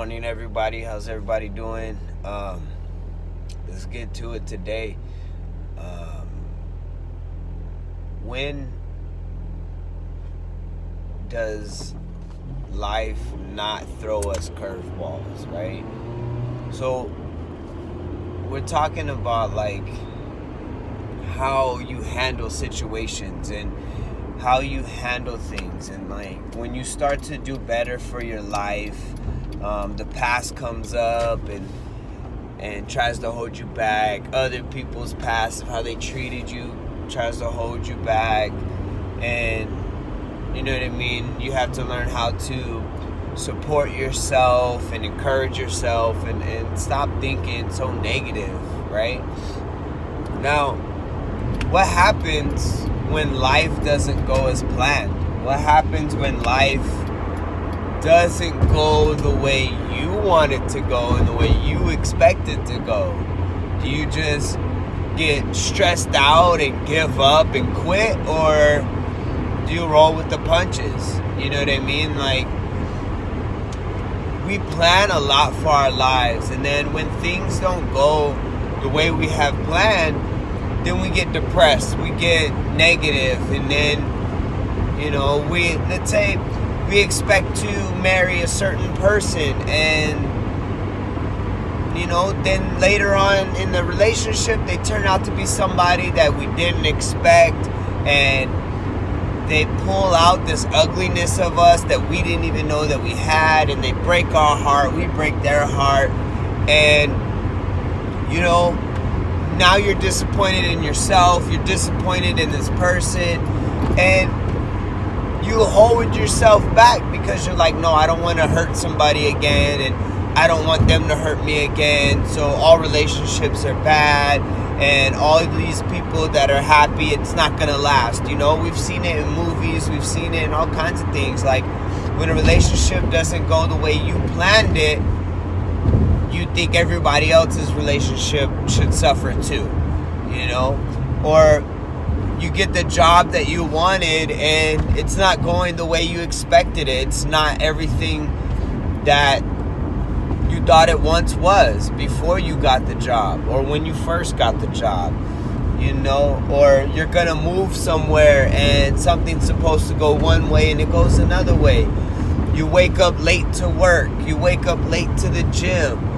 morning, everybody. How's everybody doing? Let's get to it today. Um, when does life not throw us curveballs, right? So we're talking about like how you handle situations and how you handle things, and like when you start to do better for your life, the past comes up and tries to hold you back. Other people's past, how they treated you, tries to hold you back. And you know what I mean? You have to learn how to support yourself and encourage yourself and stop thinking so negative, right? Now, what happens when life doesn't go as planned? What happens when life doesn't go the way you want it to go and the way you expect it to go? Do you just get stressed out and give up and quit, or do you roll with the punches? You know what I mean? Like, we plan a lot for our lives, and then when things don't go the way we have planned, then we get depressed, we get negative, and then, let's say we expect to marry a certain person, and, then later on in the relationship, they turn out to be somebody that we didn't expect, and they pull out this ugliness of us that we didn't even know that we had, and they break our heart, we break their heart, and, now you're disappointed in yourself, you're disappointed in this person, and you hold yourself back because you're like, no, I don't want to hurt somebody again, and I don't want them to hurt me again, so all relationships are bad, and all of these people that are happy, it's not going to last. We've seen it in movies, we've seen it in all kinds of things. Like, when a relationship doesn't go the way you planned it, you think everybody else's relationship should suffer too, or you get the job that you wanted and it's not going the way you expected it. It's not everything that you thought it once was before you got the job, or when you first got the job, or you're gonna move somewhere and something's supposed to go one way and it goes another way. You wake up late to work, you wake up late to the gym,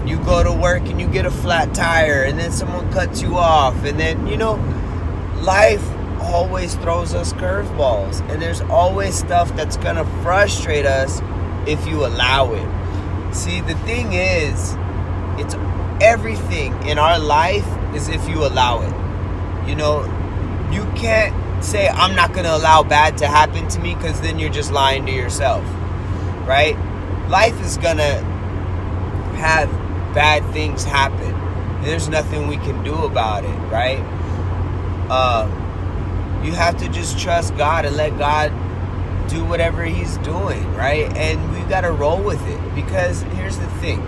you go to work and you get a flat tire, and then someone cuts you off, and then, life always throws us curveballs, and there's always stuff that's gonna frustrate us if you allow it. See, the thing is, it's everything in our life is if you allow it. You can't say, I'm not gonna allow bad to happen to me, because then you're just lying to yourself, right? Life is gonna have bad things happen, and there's nothing we can do about it, right? You have to just trust God and let God do whatever He's doing, right? And we gotta roll with it, because here's the thing: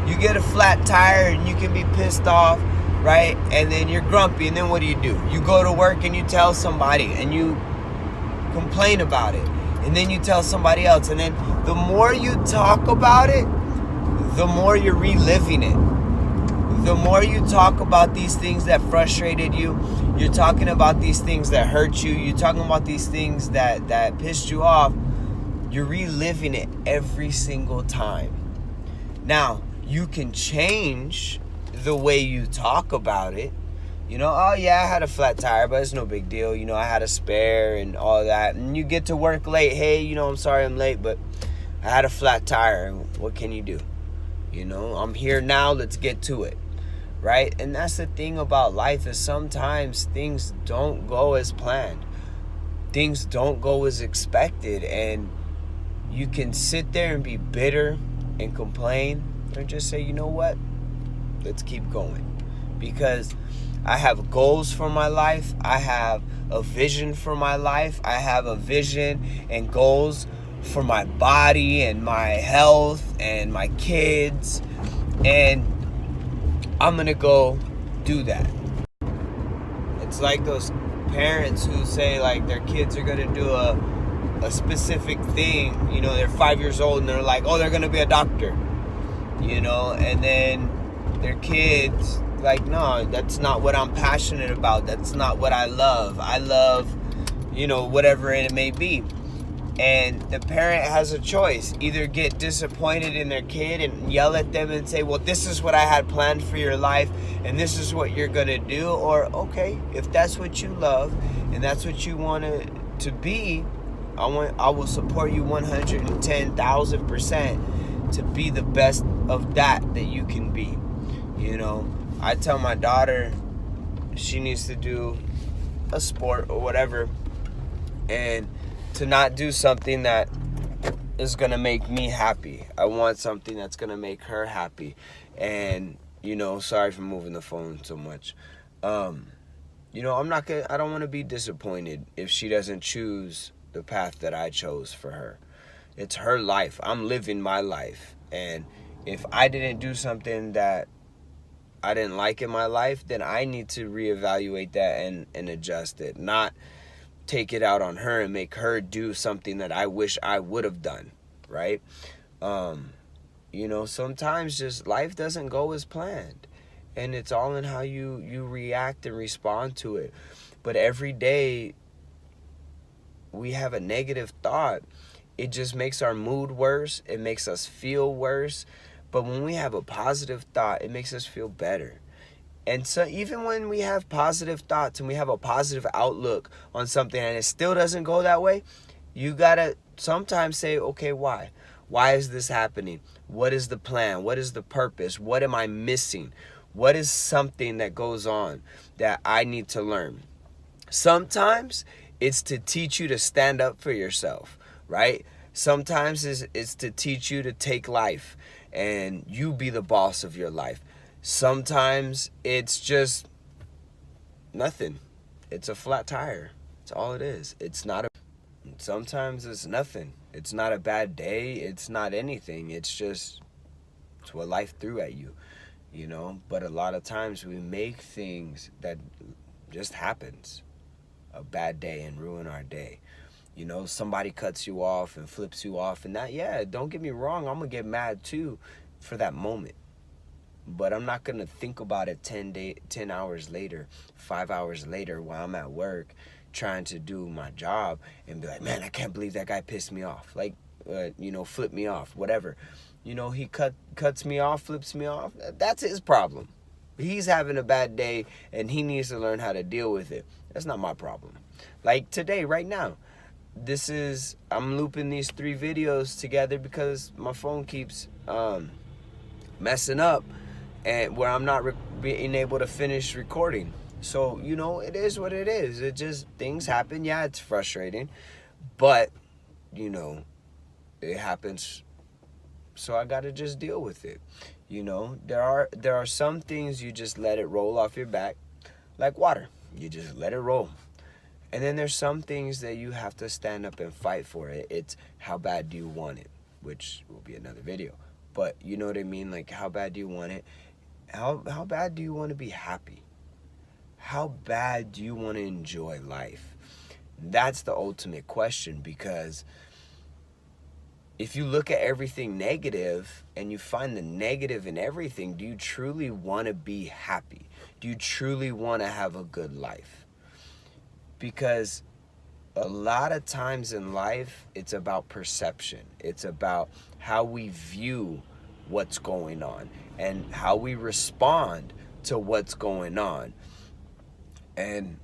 you get a flat tire and you can be pissed off, right? And then you're grumpy, and then what do? You go to work and you tell somebody and you complain about it, and then you tell somebody else, and then the more you talk about it, the more you're reliving it. The more you talk about these things that frustrated you, you're talking about these things that hurt you, you're talking about these things that pissed you off, you're reliving it every single time. Now, you can change the way you talk about it. Oh yeah, I had a flat tire, but it's no big deal. I had a spare and all that. And you get to work late. Hey, I'm sorry I'm late, but I had a flat tire. What can you do? I'm here now, let's get to it, right? And that's the thing about life, is sometimes things don't go as planned. Things don't go as expected, and you can sit there and be bitter and complain, or just say, you know what? Let's keep going. Because I have goals for my life. I have a vision for my life. I have a vision and goals for my body and my health and my kids, and I'm gonna go do that. It's like those parents who say like their kids are gonna do a a specific thing. You know, they're 5 years old and they're like, oh, they're gonna be a doctor. You know, and then their kids like, no, that's not what I'm passionate about. That's not what I love. I love, you know, whatever it may be. And the parent has a choice. Either get disappointed in their kid and yell at them and say, well, this is what I had planned for your life and this is what you're going to do. Or, okay, if that's what you love and that's what you want to be, I will support you 110,000% to be the best of that you can be. You know, I tell my daughter she needs to do a sport or whatever, and to not do something that is going to make me happy. I want something that's going to make her happy. And, you know, sorry for moving the phone so much. You know, I don't want to be disappointed if she doesn't choose the path that I chose for her. It's her life. I'm living my life. And if I didn't do something that I didn't like in my life, then I need to reevaluate that and adjust it. Not take it out on her and make her do something that I wish I would have done, right? You know, sometimes just life doesn't go as planned, and it's all in how you react and respond to it. But every day we have a negative thought, it just makes our mood worse. It makes us feel worse. But when we have a positive thought, it makes us feel better. And so even when we have positive thoughts and we have a positive outlook on something and it still doesn't go that way, you gotta sometimes say, okay, why? Why is this happening? What is the plan? What is the purpose? What am I missing? What is something that goes on that I need to learn? Sometimes it's to teach you to stand up for yourself, right? Sometimes it's to teach you to take life and you be the boss of your life. Sometimes it's just nothing. It's a flat tire. That's all it is. Sometimes it's nothing. It's not a bad day. It's not anything. It's what life threw at you, you know? But a lot of times we make things that just happens, a bad day, and ruin our day. You know, somebody cuts you off and flips you off, and that, yeah, don't get me wrong, I'm gonna get mad too for that moment. But I'm not going to think about it 10 hours later, 5 hours later while I'm at work trying to do my job and be like, man, I can't believe that guy pissed me off. Like, you know, flip me off, whatever. You know, he cuts me off, flips me off. That's his problem. He's having a bad day and he needs to learn how to deal with it. That's not my problem. Like today, right now, I'm looping these 3 videos together because my phone keeps messing up, and where I'm not being able to finish recording. So, you know, it is what it is. It just, things happen. Yeah, it's frustrating, but, you know, it happens. So I got to just deal with it. You know, there are some things you just let it roll off your back, like water. You just let it roll. And then there's some things that you have to stand up and fight for. It's how bad do you want it, which will be another video. But you know what I mean? Like, how bad do you want it? How bad do you want to be happy? How bad do you want to enjoy life? That's the ultimate question, because if you look at everything negative and you find the negative in everything, do you truly want to be happy? Do you truly want to have a good life? Because a lot of times in life, it's about perception. It's about how we view what's going on and how we respond to what's going on. And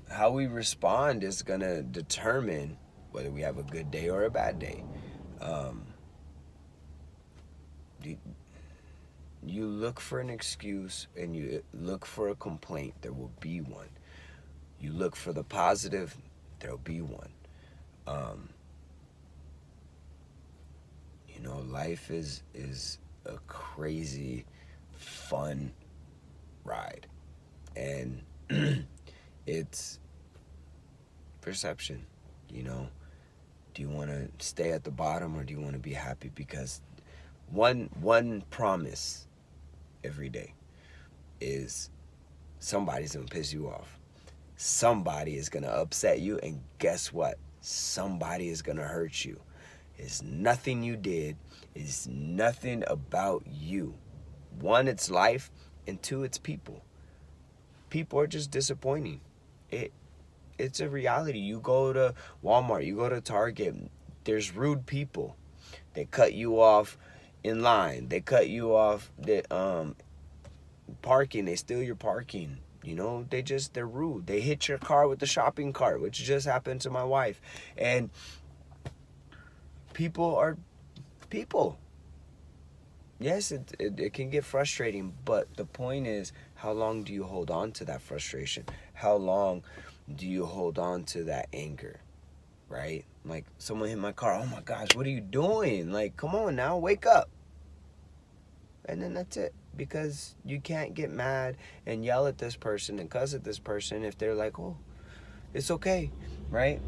how we respond is going to determine whether we have a good day or a bad day. You look for an excuse and you look for a complaint, there will be one. You look for the positive, there'll be one. You know, life is a crazy, fun ride. And it's perception, you know. Do you want to stay at the bottom or do you want to be happy? Because one promise every day is somebody's going to piss you off. Somebody is going to upset you, and guess what? somebody is gonna hurt you. It's nothing you did. It's nothing about you. One, it's life, and two, it's people. People are just disappointing. It's a reality. You go to Walmart, you go to Target, there's rude people. They cut you off in line. They cut you off the parking. They steal your parking. You know, they're rude. They hit your car with the shopping cart, which just happened to my wife. And people are people. Yes, it can get frustrating, but the point is, how long do you hold on to that frustration? How long do you hold on to that anger, right? Like, someone hit my car. Oh my gosh, what are you doing? Like, come on now, wake up. And then that's it. Because you can't get mad and yell at this person and cuss at this person if they're like, oh, it's okay, right?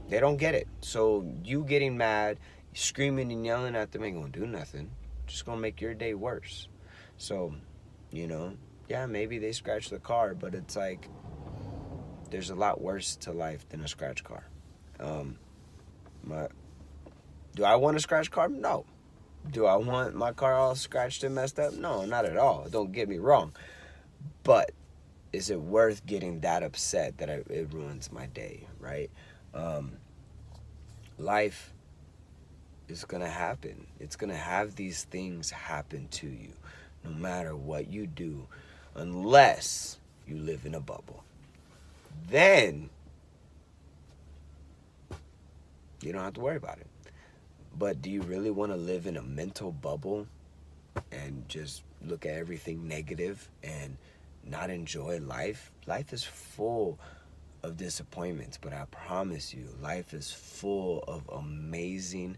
They don't get it. So you getting mad, screaming and yelling at them ain't gonna do nothing. Just gonna make your day worse. So, you know, yeah, maybe they scratched the car, but it's like, there's a lot worse to life than a scratch car. Do I want a scratch car? No. Do I want my car all scratched and messed up? No, not at all. Don't get me wrong. But is it worth getting that upset that it ruins my day, right? Life is going to happen. It's going to have these things happen to you no matter what you do, unless you live in a bubble. Then you don't have to worry about it. But do you really want to live in a mental bubble and just look at everything negative and not enjoy life? Life is full of disappointments, but I promise you, life is full of amazing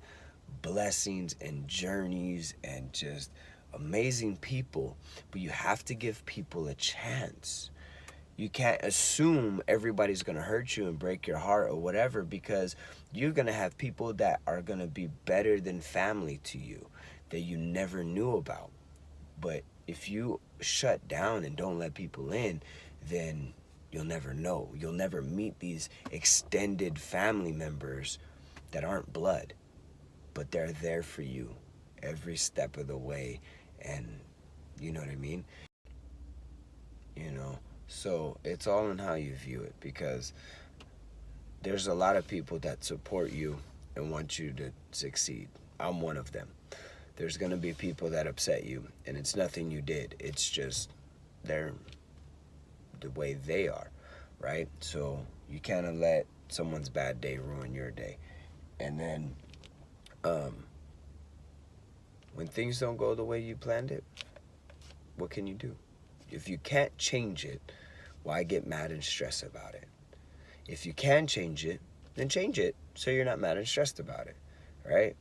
blessings and journeys and just amazing people. But you have to give people a chance. You can't assume everybody's going to hurt you and break your heart or whatever, because you're going to have people that are going to be better than family to you that you never knew about. But if you shut down and don't let people in, then you'll never know. You'll never meet these extended family members that aren't blood, but they're there for you every step of the way. And you know what I mean? You know? So it's all in how you view it, because there's a lot of people that support you and want you to succeed. I'm one of them. There's going to be people that upset you, and it's nothing you did. It's just they're the way they are, right? So you can't let someone's bad day ruin your day. And then when things don't go the way you planned it, what can you do? If you can't change it, why get mad and stress about it? If you can change it, then change it so you're not mad and stressed about it, right?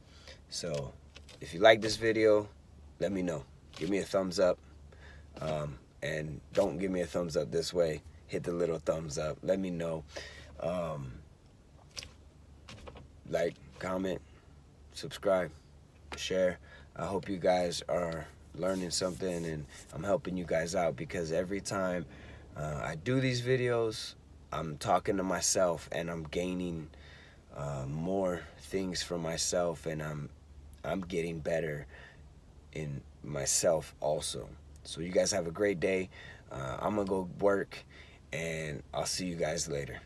So if you like this video, let me know. Give me a thumbs up. And don't give me a thumbs up this way. Hit the little thumbs up. Let me know. Like, comment, subscribe, share. I hope you guys are learning something and I'm helping you guys out, because every time I do these videos, I'm talking to myself and I'm gaining more things from myself, and I'm getting better in myself also. So you guys have a great day. I'm gonna go work, and I'll see you guys later.